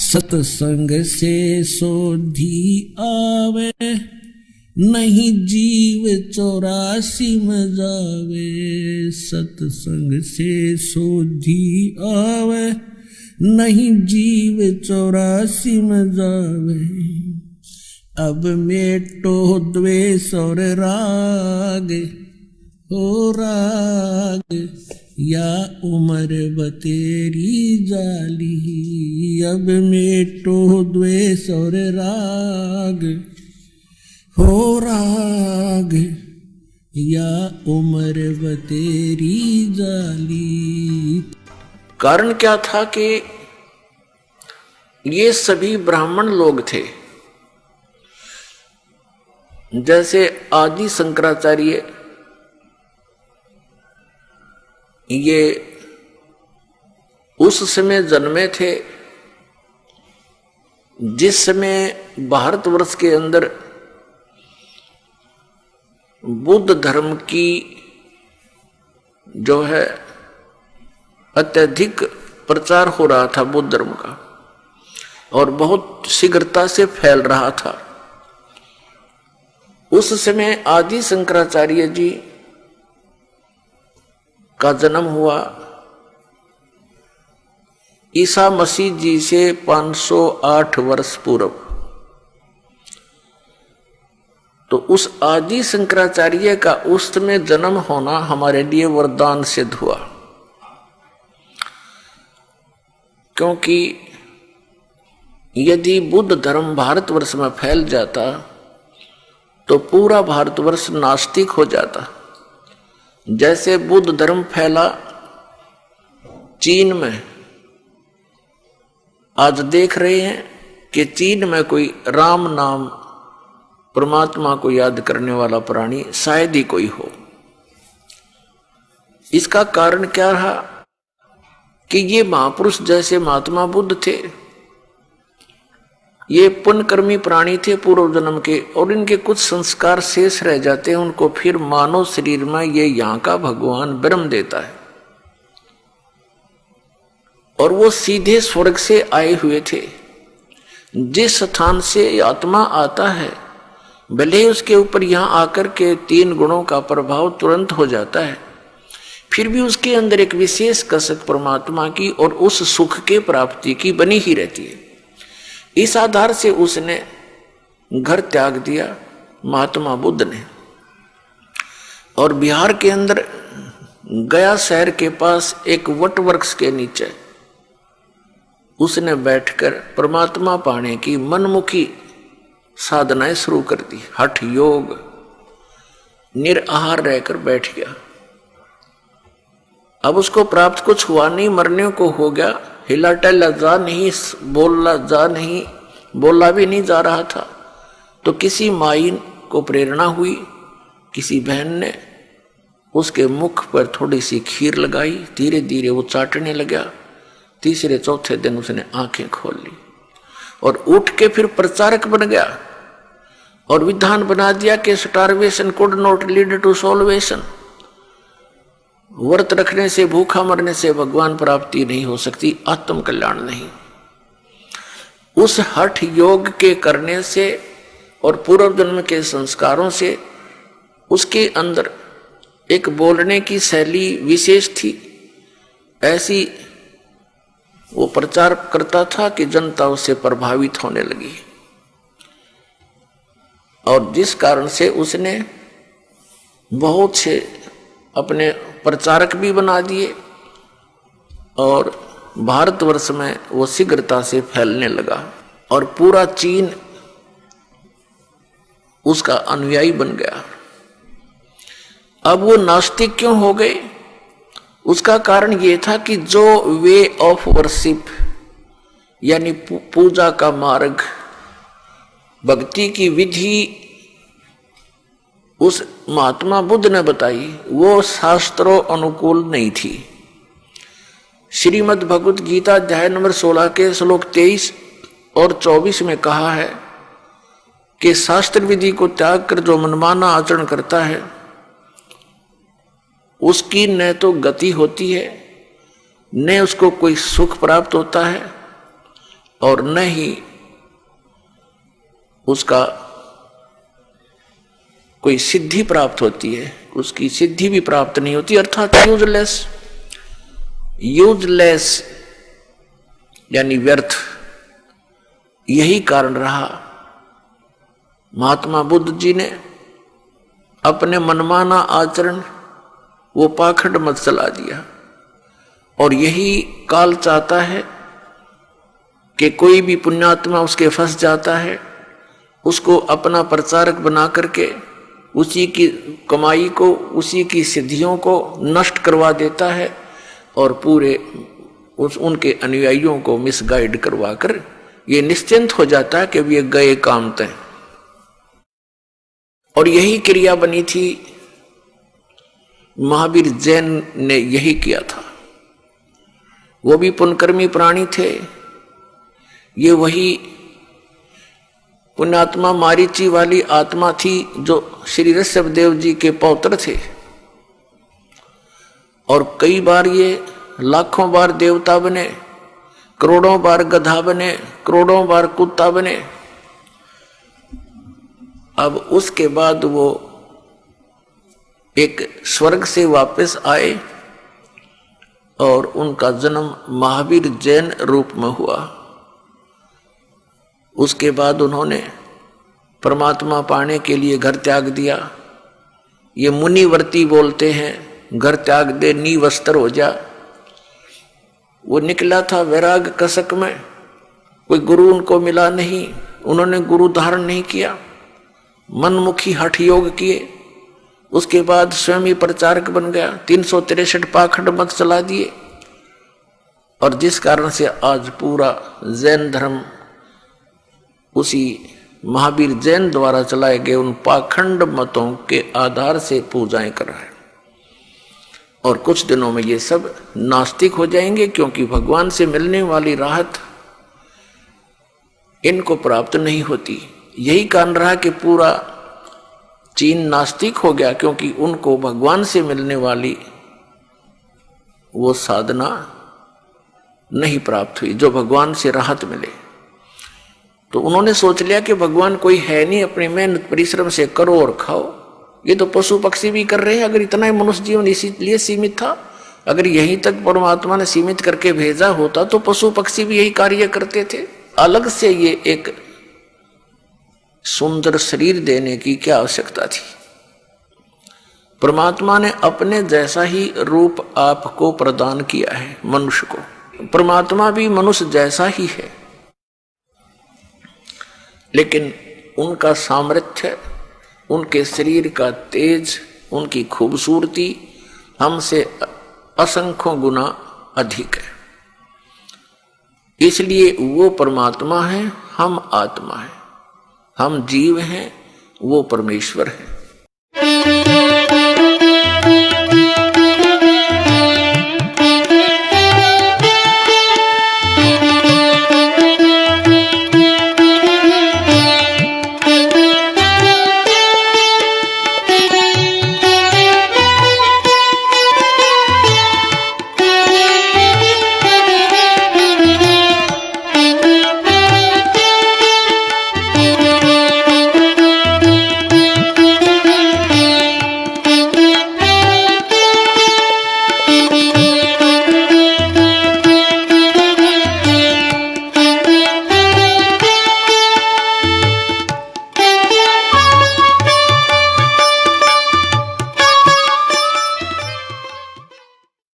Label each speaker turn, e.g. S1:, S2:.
S1: सत्संग से सोधी आवे, नहीं जीव 84 में जावे। सत्संग से सोधी आवे, नहीं जीव 84 में जावे। अब मेटो द्वेष और राग, हो राग या उम्र बतेरी जाली। अब मेटो द्वेष और राग, हो राग या उम्र बतेरी जाली।
S2: कारण क्या था कि ये सभी ब्राह्मण लोग थे। जैसे आदि शंकराचार्य, ये उस समय जन्मे थे जिस समय भारतवर्ष के अंदर बुद्ध धर्म की जो है अत्यधिक प्रचार हो रहा था बुद्ध धर्म का, और बहुत शीघ्रता से फैल रहा था। उस समय आदि शंकराचार्य जी का जन्म हुआ ईसा मसीह जी से 508 वर्ष पूर्व। तो उस आदि शंकराचार्य का उस समय जन्म होना हमारे लिए वरदान सिद्ध हुआ, क्योंकि यदि बुद्ध धर्म भारतवर्ष में फैल जाता तो पूरा भारतवर्ष नास्तिक हो जाता। जैसे बुद्ध धर्म फैला चीन में, आज देख रहे हैं कि चीन में कोई राम नाम परमात्मा को याद करने वाला प्राणी शायद ही कोई हो। इसका कारण क्या रहा कि ये महापुरुष जैसे महात्मा बुद्ध थे, ये पुण्यकर्मी प्राणी थे पूर्व जन्म के, और इनके कुछ संस्कार शेष रह जाते हैं। उनको फिर मानव शरीर में ये यहाँ का भगवान ब्रह्म देता है, और वो सीधे स्वर्ग से आए हुए थे। जिस स्थान से आत्मा आता है, भले ही उसके ऊपर यहाँ आकर के 3 गुणों का प्रभाव तुरंत हो जाता है, फिर भी उसके अंदर एक विशेष कसक परमात्मा की और उस सुख के प्राप्ति की बनी ही रहती है। इस आधार से उसने घर त्याग दिया महात्मा बुद्ध ने, और बिहार के अंदर गया शहर के पास एक वट वृक्ष के नीचे उसने बैठकर परमात्मा पाने की मनमुखी साधनाएं शुरू कर दी। हठ योग, निराहार रहकर बैठ गया। अब उसको प्राप्त कुछ हुआ नहीं, मरने को हो गया। हिला टहला जा नहीं, बोला भी नहीं जा रहा था। तो किसी माई को प्रेरणा हुई, किसी बहन ने उसके मुख पर थोड़ी सी खीर लगाई, धीरे धीरे वो चाटने लगा। तीसरे चौथे दिन उसने आंखें खोल ली और उठ के फिर प्रचारक बन गया, और विधान बना दिया कि starvation could not lead to salvation. व्रत रखने से, भूखा मरने से भगवान प्राप्ति नहीं हो सकती, आत्म कल्याण नहीं। उस हठ योग के करने से और पूर्व जन्म के संस्कारों से उसके अंदर एक बोलने की शैली विशेष थी। ऐसी वो प्रचार करता था कि जनता उससे प्रभावित होने लगी, और जिस कारण से उसने बहुत से अपने प्रचारक भी बना दिए, और भारतवर्ष में वो शीघ्रता से फैलने लगा, और पूरा चीन उसका अनुयायी बन गया। अब वो नास्तिक क्यों हो गए? उसका कारण ये था कि जो वे ऑफ वर्शिप यानी पूजा का मार्ग, भक्ति की विधि उस महात्मा बुद्ध ने बताई, वो शास्त्रों अनुकूल नहीं थी। श्रीमद् भगवत गीता अध्याय नंबर 16 के श्लोक 23 और 24 में कहा है कि शास्त्र विधि को त्याग कर जो मनमाना आचरण करता है उसकी न तो गति होती है, न उसको कोई सुख प्राप्त होता है, और न ही उसका कोई सिद्धि प्राप्त होती है, उसकी सिद्धि भी प्राप्त नहीं होती, अर्थात यूजलेस यानी व्यर्थ। यही कारण रहा महात्मा बुद्ध जी ने अपने मनमाना आचरण, वो पाखंड मत चला दिया। और यही काल चाहता है कि कोई भी पुण्यात्मा उसके फंस जाता है, उसको अपना प्रचारक बना करके उसी की कमाई को, उसी की सिद्धियों को नष्ट करवा देता है और पूरे उनके अनुयायियों को मिसगाइड करवा कर ये निश्चिंत हो जाता है कि ये गए काम तय। और यही क्रिया बनी थी, महावीर जैन ने यही किया था। वो भी पुण्यकर्मी प्राणी थे। ये वही पुण्यात्मा मारीची वाली आत्मा थी जो श्री ऋषभदेव जी के पौत्र थे। और कई बार ये लाखों बार देवता बने, करोड़ों बार गधा बने, करोड़ों बार कुत्ता बने। अब उसके बाद वो एक स्वर्ग से वापस आए और उनका जन्म महावीर जैन रूप में हुआ। उसके बाद उन्होंने परमात्मा पाने के लिए घर त्याग दिया। ये मुनिवर्ती बोलते हैं, घर त्याग दे नी वस्त्र हो जा। वो निकला था वैराग कसक में, कोई गुरु उनको मिला नहीं, उन्होंने गुरु धारण नहीं किया, मनमुखी हठ योग किए। उसके बाद स्वयं ही प्रचारक बन गया, 363 पाखंड मत चला दिए। और जिस कारण से आज पूरा जैन धर्म उसी महावीर जैन द्वारा चलाए गए उन पाखंड मतों के आधार से पूजाएं कर रहा है। और कुछ दिनों में ये सब नास्तिक हो जाएंगे, क्योंकि भगवान से मिलने वाली राहत इनको प्राप्त नहीं होती। यही कारण रहा कि पूरा चीन नास्तिक हो गया, क्योंकि उनको भगवान से मिलने वाली वो साधना नहीं प्राप्त हुई जो भगवान से राहत मिले। तो उन्होंने सोच लिया कि भगवान कोई है नहीं, अपनी मेहनत परिश्रम से करो और खाओ। ये तो पशु पक्षी भी कर रहे हैं। अगर इतना ही मनुष्य जीवन इसीलिए सीमित था, अगर यहीं तक परमात्मा ने सीमित करके भेजा होता तो पशु पक्षी भी यही कार्य करते थे। अलग से ये एक सुंदर शरीर देने की क्या आवश्यकता थी। परमात्मा ने अपने जैसा ही रूप आपको प्रदान किया है, मनुष्य को। परमात्मा भी मनुष्य जैसा ही है, लेकिन उनका सामर्थ्य, उनके शरीर का तेज, उनकी खूबसूरती हमसे असंख्यों गुना अधिक है। इसलिए वो परमात्मा है, हम आत्मा है। हम जीव हैं, वो परमेश्वर है।